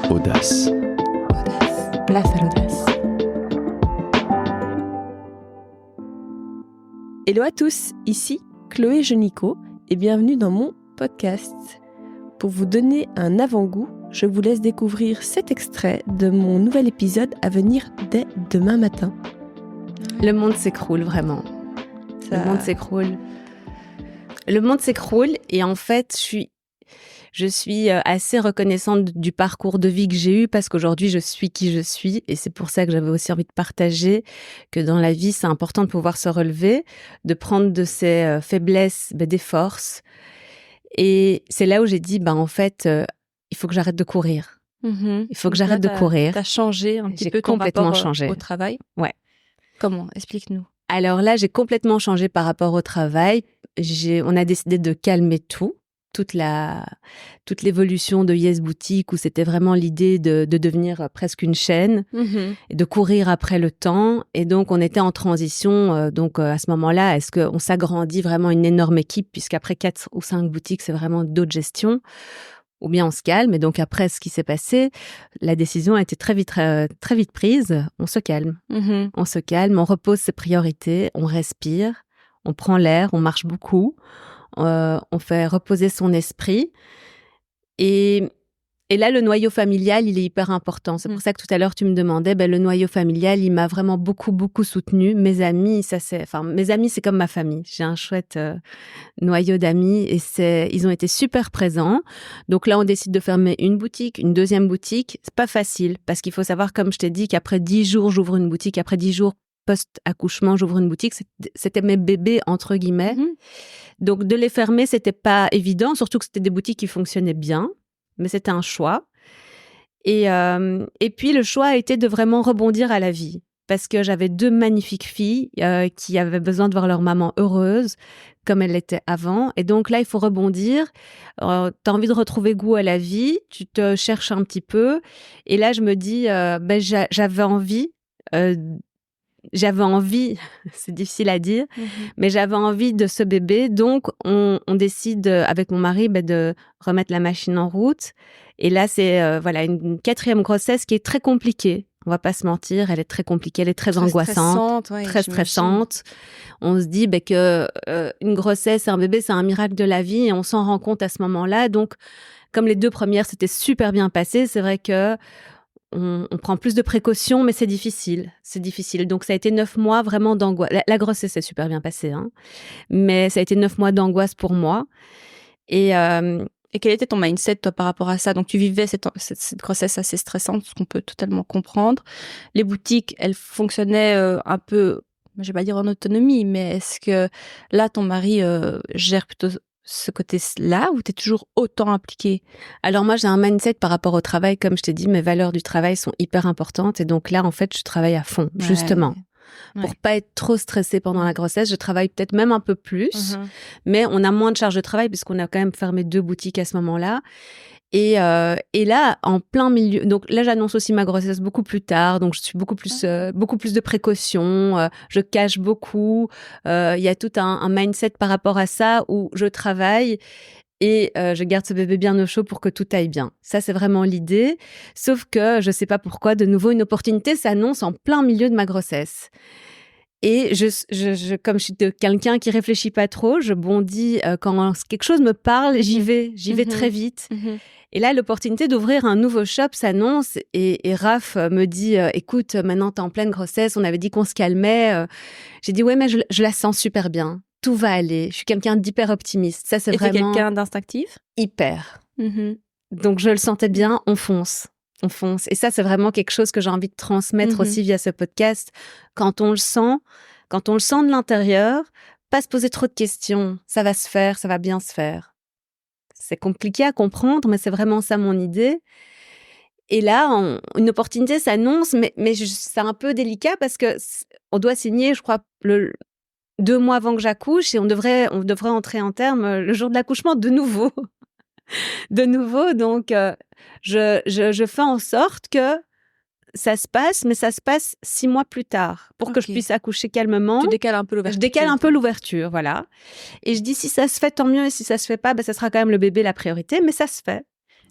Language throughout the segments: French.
Audace. Place à l'audace. Hello à tous, ici Chloé Genico et bienvenue dans mon podcast. Pour vous donner un avant-goût, je vous laisse découvrir cet extrait de mon nouvel épisode à venir dès demain matin. Le monde s'écroule vraiment. Le monde s'écroule. Le monde s'écroule et en fait, je suis assez reconnaissante du parcours de vie que j'ai eu parce qu'aujourd'hui, je suis qui je suis et c'est pour ça que j'avais aussi envie de partager que dans la vie, c'est important de pouvoir se relever, de prendre de ses faiblesses des forces. Et c'est là où j'ai dit, en fait, il faut que j'arrête de courir. Il faut que j'arrête de courir. T'as changé un petit peu ton complètement rapport changé. au travail. Ouais. Comment ? Explique-nous. Alors là, j'ai complètement changé par rapport au travail. On a décidé de calmer tout. Toute l'évolution de Yes Boutique où c'était vraiment l'idée de devenir presque une chaîne et de courir après le temps. Et donc, on était en transition. Donc, à ce moment-là, est-ce qu'on s'agrandit vraiment une énorme équipe puisqu'après 4 ou 5 boutiques, c'est vraiment d'autres gestions ou bien on se calme. Et donc, après ce qui s'est passé, la décision a été très vite prise. On se calme. On se calme, on repose ses priorités, on respire, on prend l'air, on marche beaucoup. On fait reposer son esprit. Et là, le noyau familial, il est hyper important. C'est pour ça que tout à l'heure, tu me demandais, le noyau familial, il m'a vraiment beaucoup, beaucoup soutenue. Mes amis, c'est comme ma famille. J'ai un chouette noyau d'amis et ils ont été super présents. Donc là, on décide de fermer une boutique, une deuxième boutique. C'est pas facile parce qu'il faut savoir, comme je t'ai dit, qu'après 10 jours, j'ouvre une boutique. Après 10 jours, post-accouchement, j'ouvre une boutique. C'était mes bébés, entre guillemets. Donc, de les fermer, c'était pas évident, surtout que c'était des boutiques qui fonctionnaient bien, mais c'était un choix. Et puis, le choix a été de vraiment rebondir à la vie, parce que j'avais 2 magnifiques filles qui avaient besoin de voir leur maman heureuse, comme elle l'était avant. Et donc là, il faut rebondir. T'as envie de retrouver goût à la vie, tu te cherches un petit peu. Et là, je me dis, j'avais envie, c'est difficile à dire, mais j'avais envie de ce bébé. Donc, on décide avec mon mari de remettre la machine en route. Et là, c'est une 4e grossesse qui est très compliquée. On va pas se mentir, elle est très compliquée, elle est très angoissante, très stressante. On se dit que une grossesse, un bébé, c'est un miracle de la vie et on s'en rend compte à ce moment-là. Donc, comme les 2 premières, c'était super bien passé, c'est vrai que on prend plus de précautions, mais c'est difficile. C'est difficile. Donc, ça a été 9 mois vraiment d'angoisse. La grossesse s'est super bien passée, mais ça a été 9 mois d'angoisse pour moi. Et quel était ton mindset, toi, par rapport à ça ? Donc, tu vivais cette grossesse assez stressante, ce qu'on peut totalement comprendre. Les boutiques, elles fonctionnaient un peu, je vais pas dire en autonomie, mais est-ce que là, ton mari gère plutôt ce côté-là ou t'es toujours autant impliquée ? Alors moi, j'ai un mindset par rapport au travail. Comme je t'ai dit, mes valeurs du travail sont hyper importantes. Et donc là, en fait, je travaille à fond, justement. Pour pas être trop stressée pendant la grossesse, je travaille peut-être même un peu plus. Mais on a moins de charge de travail puisqu'on a quand même fermé 2 boutiques à ce moment-là. Et là, en plein milieu, donc là, j'annonce aussi ma grossesse beaucoup plus tard, donc je suis beaucoup plus de précautions, je cache beaucoup. Il y a tout un mindset par rapport à ça où je travaille et je garde ce bébé bien au chaud pour que tout aille bien. Ça, c'est vraiment l'idée. Sauf que je sais pas pourquoi, de nouveau, une opportunité s'annonce en plein milieu de ma grossesse. Et comme je suis quelqu'un qui réfléchit pas trop, je bondis quand quelque chose me parle, j'y vais très vite. Et là, l'opportunité d'ouvrir un nouveau shop s'annonce et Raph me dit écoute, maintenant t'es en pleine grossesse, on avait dit qu'on se calmait. J'ai dit ouais, mais je la sens super bien. Tout va aller. Je suis quelqu'un d'hyper optimiste. Ça, c'est vraiment. Et t'es quelqu'un d'instinctif ? Hyper. Donc, je le sentais bien, on fonce. Et ça, c'est vraiment quelque chose que j'ai envie de transmettre aussi via ce podcast. Quand on le sent de l'intérieur, pas se poser trop de questions. Ça va se faire, ça va bien se faire. C'est compliqué à comprendre, mais c'est vraiment ça mon idée. Et là, une opportunité s'annonce, mais c'est un peu délicat parce que on doit signer, je crois, 2 mois avant que j'accouche et on devrait entrer en terme le jour de l'accouchement de nouveau. Donc je fais en sorte que ça se passe, mais ça se passe 6 mois plus tard pour que je puisse accoucher calmement. Tu décales un peu l'ouverture. Je décale un peu l'ouverture, voilà. Et je dis si ça se fait, tant mieux, et si ça se fait pas, ça sera quand même le bébé la priorité, mais ça se fait.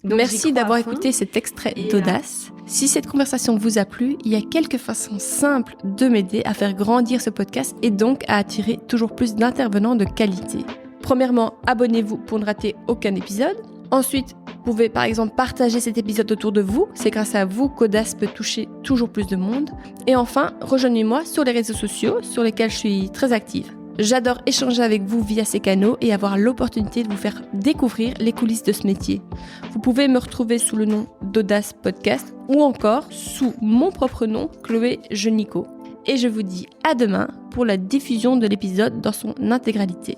Donc, merci d'avoir écouté cet extrait d'Audace. Si cette conversation vous a plu, il y a quelques façons simples de m'aider à faire grandir ce podcast et donc à attirer toujours plus d'intervenants de qualité. Premièrement, abonnez-vous pour ne rater aucun épisode. Ensuite, vous pouvez par exemple partager cet épisode autour de vous. C'est grâce à vous qu'Audace peut toucher toujours plus de monde. Et enfin, rejoignez-moi sur les réseaux sociaux sur lesquels je suis très active. J'adore échanger avec vous via ces canaux et avoir l'opportunité de vous faire découvrir les coulisses de ce métier. Vous pouvez me retrouver sous le nom d'Audace Podcast ou encore sous mon propre nom, Chloé Genico. Et je vous dis à demain pour la diffusion de l'épisode dans son intégralité.